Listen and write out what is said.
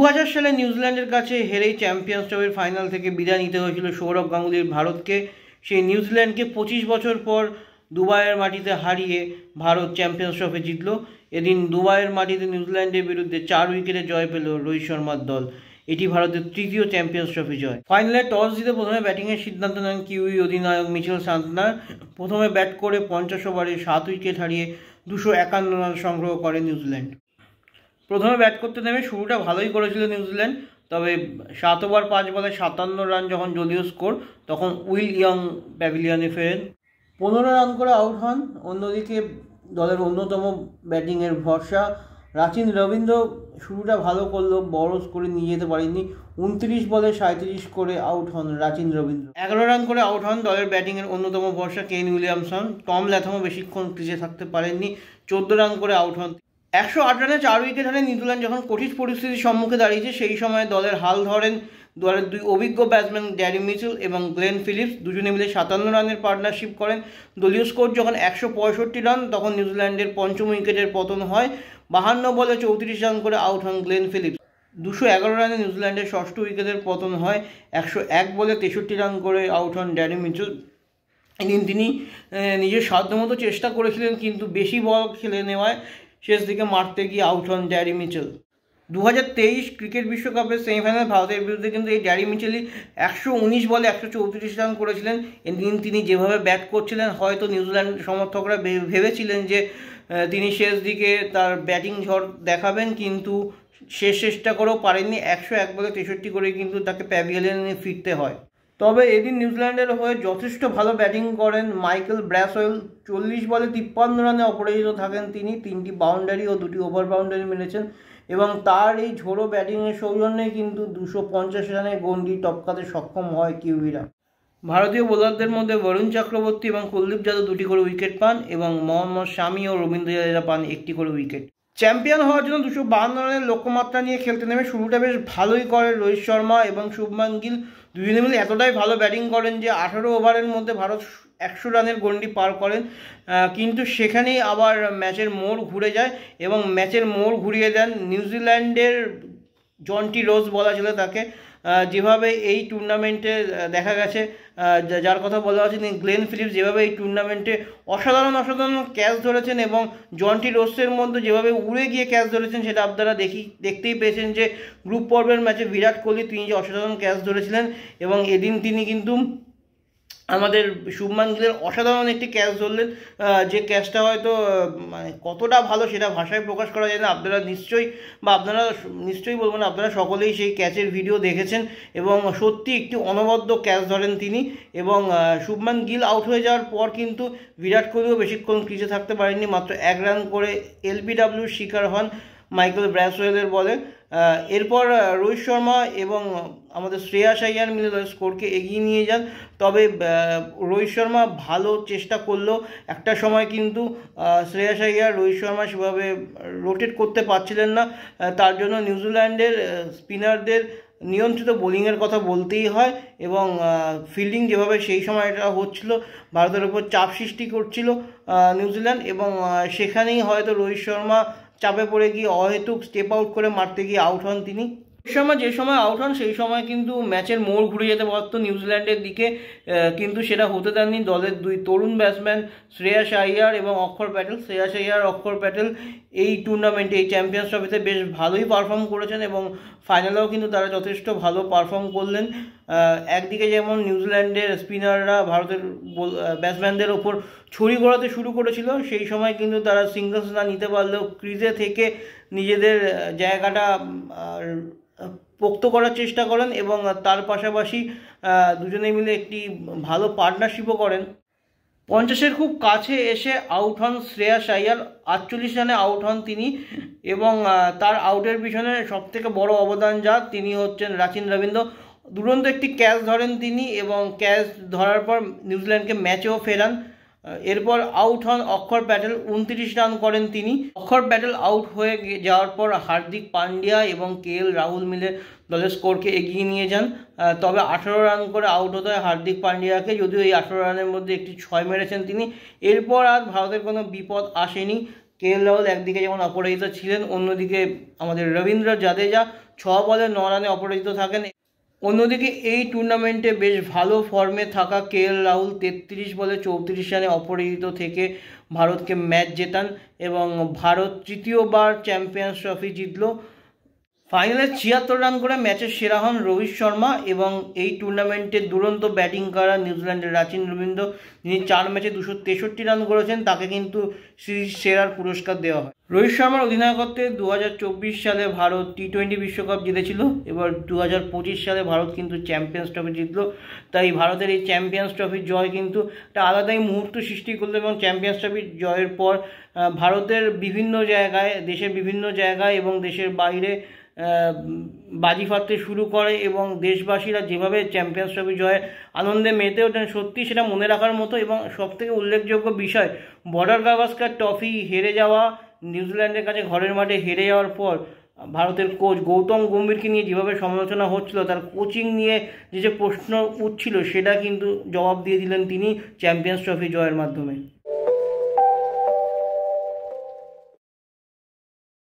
2000 সালে নিউজিল্যান্ডের কাছে হেরেই চ্যাম্পিয়ন্স ট্রফির ফাইনাল থেকে বিদায় নিতে হয়েছিল সৌরভ গাঙ্গুলির ভারতকে। সেই নিউজিল্যান্ডকে 25 বছর পর দুবাইয়ের মাটিতে হারিয়ে ভারত চ্যাম্পিয়ন্স ট্রফি জিতল। এদিন দুবাইয়ের মাটিতে নিউজিল্যান্ডের বিরুদ্ধে 4 উইকেটে জয় পেল রোহিত শর্মার দল। এটি ভারতের তৃতীয় চ্যাম্পিয়ন্স ট্রফি জয়। ফাইনালে টস জিতে প্রথমে ব্যাটিংয়ের সিদ্ধান্ত নেন কিউই অধিনায়ক মিচেল সান্টনার। প্রথমে ব্যাট করে 50 ওভারে 7 উইকেট হারিয়ে 251 রান সংগ্রহ করে নিউজিল্যান্ড। প্রথমে ব্যাট করতে নেমে শুরুটা ভালোই করেছিল নিউজিল্যান্ড, তবে 7 ওভার 5 বলে 57 রান যখন দলীয় স্কোর, তখন উইল ইয়ং প্যাভিলিয়নে ফেরেন। 15 রান করে আউট হন। অন্যদিকে দলের অন্যতম ব্যাটিংয়ের ভরসা রাচিন রবীন্দ্র শুরুটা ভালো করলেও বড় স্কোরে নিয়ে যেতে পারেননি। 29 বলে 37 করে আউট হন রাচিন রবীন্দ্র। 11 রান করে আউট হন দলের ব্যাটিংয়ের অন্যতম ভরসা কেন উইলিয়ামসন। টম ল্যাথমও বেশিক্ষণ ক্রিজে থাকতে পারেননি। 14 রান করে আউট হন। 108 রানে 4 উইকেট হারে নিউজিল্যান্ড যখন কঠিন পরিস্থিতির সম্মুখে দাঁড়িয়েছে, সেই সময় দলের হাল ধরেন দলের 2 অভিজ্ঞ ব্যাটসম্যান ড্যারি মিচেল এবং গ্লেন ফিলিপস। দুজনে মিলে 57 রানের পার্টনারশিপ করেন। দলীয় স্কোর যখন 165 রান, তখন নিউজিল্যান্ডের পঞ্চম উইকেটের পতন হয়। 52 বলে 34 রান করে আউট হন গ্লেন ফিলিপস। 211 রানে নিউজিল্যান্ডের ষষ্ঠ উইকেটের পতন হয়। 101 বলে 63 রান করে আউট হন ড্যারি মিচেল। এদিন তিনি নিজের সাধ্যমতো চেষ্টা করেছিলেন, কিন্তু বেশি বল খেলে নেওয়ায় শেষ দিকে মারতে গিয়ে আউট হন ড্যারি মিচেল। 2023 ক্রিকেট বিশ্বকাপের সেমিফাইনাল ভারতের বিরুদ্ধে কিন্তু এই ড্যারি মিচেলই 119 বলে 134 রান করেছিলেন। এদিন তিনি যেভাবে ব্যাট করছিলেন, হয়তো নিউজিল্যান্ড সমর্থকরা ভেবেছিলেন যে তিনি শেষ দিকে তার ব্যাটিং ঝড় দেখাবেন, কিন্তু চেষ্টা করেও পারেননি। 101 বলে 63 করে কিন্তু তাকে প্যাভিলিয়নে ফিরতে হয়। তবে এদিন নিউজিল্যান্ডের হয়ে যথেষ্ট ভালো ব্যাটিং করেন মাইকেল ব্র্যাসওয়েল। 40 বলে 53 রানে অপরাজিত থাকেন তিনি। 3টি বাউন্ডারি ও 2টি ওভার বাউন্ডারি মেরেছেন এবং তার এই ঝোড়ো ব্যাটিংয়ের সৌজন্যে কিন্তু 250 রানের গন্ডি টপকাতে সক্ষম হয় কিউইরা। ভারতীয় বোলারদের মধ্যে বরুণ চক্রবর্তী এবং কুলদীপ যাদব 2টি করে উইকেট পান এবং মোহাম্মদ শামি ও রবীন্দ্র জাদেজা পান 1টি করে উইকেট। চ্যাম্পিয়ন হওয়ার জন্য 252 রানের লক্ষ্যমাত্রা নিয়ে খেলতে নেমে শুরুটা বেশ ভালোই করে রোহিত শর্মা এবং শুভমান গিল। দুজনে মিলে এতটাই ভালো ব্যাটিং করেন যে 18 ওভারের মধ্যে ভারত 100 রানের গন্ডি পার করেন, কিন্তু সেখানেই আবার ম্যাচের মোড় ঘুরে যায় এবং ম্যাচের মোড় ঘুরিয়ে দেন নিউজিল্যান্ডের জন্টি রোজ বলা ছিল তাকে। যেভাবে এই টুর্নামেন্টে দেখা গেছে, যার কথা বলা হচ্ছে গ্লেন ফিলিপস, যেভাবে এই টুর্নামেন্টে অসাধারণ ক্যাচ ধরেছেন এবং জন্টি রোজের মধ্যে যেভাবে উড়ে গিয়ে ক্যাচ ধরেছেন, সেটা আপনারা দেখতেই পেয়েছেন যে গ্রুপ পর্বের ম্যাচে বিরাট কোহলি তিনি যে অসাধারণ ক্যাচ ধরেছিলেন, এবং এদিন তিনি কিন্তু আমাদের শুভমান গিলের অসাধারণ একটি ক্যাচ ধরলেন, যে ক্যাচটা হয়তো মানে কতটা ভালো সেটা ভাষায় প্রকাশ করা যায় না। আপনারা নিশ্চয়ই বলবো না, আপনারা সকলেই সেই ক্যাচের ভিডিও দেখেছেন এবং সত্যি একটি অনবদ্য ক্যাচ ধরেন তিনি। এবং শুভমান গিল আউট হয়ে যাওয়ার পর কিন্তু বিরাট কোহলিও বেশিক্ষণ ক্রিজে থাকতে পারেননি। মাত্র 1 রান করে এলবিডব্লিউর শিকার হন মাইকেল ব্র্যাসওয়েলের বলে। এরপর রোহিত শর্মা এবং আমাদের শ্রেয়াস আইয়ার মিলে স্কোরকে এগিয়ে নিয়ে যান। তবে রোহিত শর্মা ভালো চেষ্টা করলেও একটা সময় কিন্তু শ্রেয়াস আইয়ার রোহিত শর্মা সেভাবে রোটেট করতে পারছিলেন না। তার জন্য নিউজিল্যান্ডের স্পিনারদের নিয়ন্ত্রিত বোলিংয়ের কথা বলতেই হয় এবং ফিল্ডিং যেভাবে সেই সময় এটা হচ্ছিল, ভারতের উপর চাপ সৃষ্টি করছিল নিউজিল্যান্ড, এবং সেখানেই হয়তো রোহিত শর্মা চাপে পড়ে গিয়ে অহেতুক স্টেপ আউট করে মারতে গিয়ে আউট হন তিনি। রোহিত শর্মা যে সময় আউট হন সেই সময় কিন্তু ম্যাচের মোড় ঘুরে যেতে পারত নিউজিল্যান্ডের দিকে, কিন্তু সেটা হতে দেননি দলের 2 তরুণ ব্যাটসম্যান শ্রেয়াস আইয়ার এবং অক্ষর প্যাটেল। শ্রেয়াস আইয়ার অক্ষর প্যাটেল এই টুর্নামেন্টে, এই চ্যাম্পিয়ন্স ট্রফিতে বেশ ভালোই পারফর্ম করেছেন এবং ফাইনালেও কিন্তু তারা যথেষ্ট ভালো পারফর্ম করলেন। একদিকে যেমন নিউজিল্যান্ডের স্পিনাররা ভারতের ব্যাটসম্যানদের ওপর ছড়ি ঘোরাতে শুরু করেছিল, সেই সময় কিন্তু তারা সিঙ্গলস না নিতে পারলেও ক্রিজে থেকে নিজেদের জায়গাটা পোক্ত করার চেষ্টা করেন এবং তার পাশাপাশি দুজনে মিলে একটি ভালো পার্টনারশিপও করেন। 50-এর খুব কাছে এসে আউট হন শ্রেয়াস আইয়ার। 48 রানে আউট হন তিনি এবং তার আউটের পিছনে সবথেকে বড় অবদান তিনি হচ্ছেন রাচিন রবীন্দ্র। দুরন্ত একটি ক্যাচ ধরেন তিনি এবং ক্যাচ ধরার পর নিউজিল্যান্ডকে ম্যাচেও ফেরান। এরপর আউট হন অক্ষর প্যাটেল। 29 রান করেন তিনি। অক্ষর প্যাটেল আউট হয়ে যাওয়ার পর হার্দিক পান্ডিয়া এবং কেএল রাহুল মিলে দলের স্কোরকে এগিয়ে নিয়ে যান। তবে 18 রান করে আউট হতে হয় হার্দিক পান্ডিয়াকে, যদিও এই 18 রানের মধ্যে একটি 6 মেরেছেন তিনি। এরপর আর ভারতের কোনো বিপদ আসেনি। কেএল রাহুল একদিকে যেমন অপরাজিত ছিলেন, অন্যদিকে আমাদের রবীন্দ্র জাদেজা বলে 9 রানে অপরাজিত থাকেন। অন্যদিকে এই টুর্নামেন্টে বেশ ভালো ফর্মে থাকা KL রাহুল 33 বলে 34 রানে অপরাজিত থেকে ভারতকে ম্যাচ জেতান এবং ভারত তৃতীয়বার চ্যাম্পিয়ন্স ট্রফি জিতল। ফাইনালে 76 রান করে ম্যাচের সেরা হন রোহিত শর্মা এবং এই টুর্নামেন্টে দুরন্ত ব্যাটিং করা নিউজিল্যান্ডের রাচিন রবীন্দ্র, যিনি 4 ম্যাচে 263 রান করেছেন, তাকে কিন্তু সিরিজ সেরার পুরস্কার দেওয়া হয়। রোহিত শর্মার অধিনায়কত্বে 2024 সালে ভারত T20 বিশ্বকাপ জিতেছিল। এবার 2025 সালে ভারত কিন্তু চ্যাম্পিয়ন্স ট্রফি জিতল। তাই ভারতের এই চ্যাম্পিয়ন্স ট্রফির জয় কিন্তু একটা আলাদাই মুহূর্ত সৃষ্টি করলো এবং চ্যাম্পিয়ন্স ট্রফির জয়ের পর ভারতের বিভিন্ন জায়গায়, দেশের বিভিন্ন জায়গায় এবং দেশের বাইরে বাজি ফাটতে শুরু করে এবং দেশবাসীরা যেভাবে চ্যাম্পিয়ন্স ট্রফি জয়ে আনন্দে মেতে ওঠেন, সত্যি সেটা মনে রাখার মতো। এবং সবথেকে উল্লেখযোগ্য বিষয়, বর্ডার গাভাস্কার ট্রফি হেরে যাওয়া, নিউজিল্যান্ডের কাছে ঘরের মাঠে হেরে যাওয়ার পর ভারতের কোচ গৌতম গম্ভীরকে নিয়ে যেভাবে সমালোচনা হচ্ছিল, তার কোচিং নিয়ে যে প্রশ্ন উঠছিল, সেটা কিন্তু জবাব দিয়ে দিলেন তিনি চ্যাম্পিয়ন্স ট্রফি জয়ের মাধ্যমে।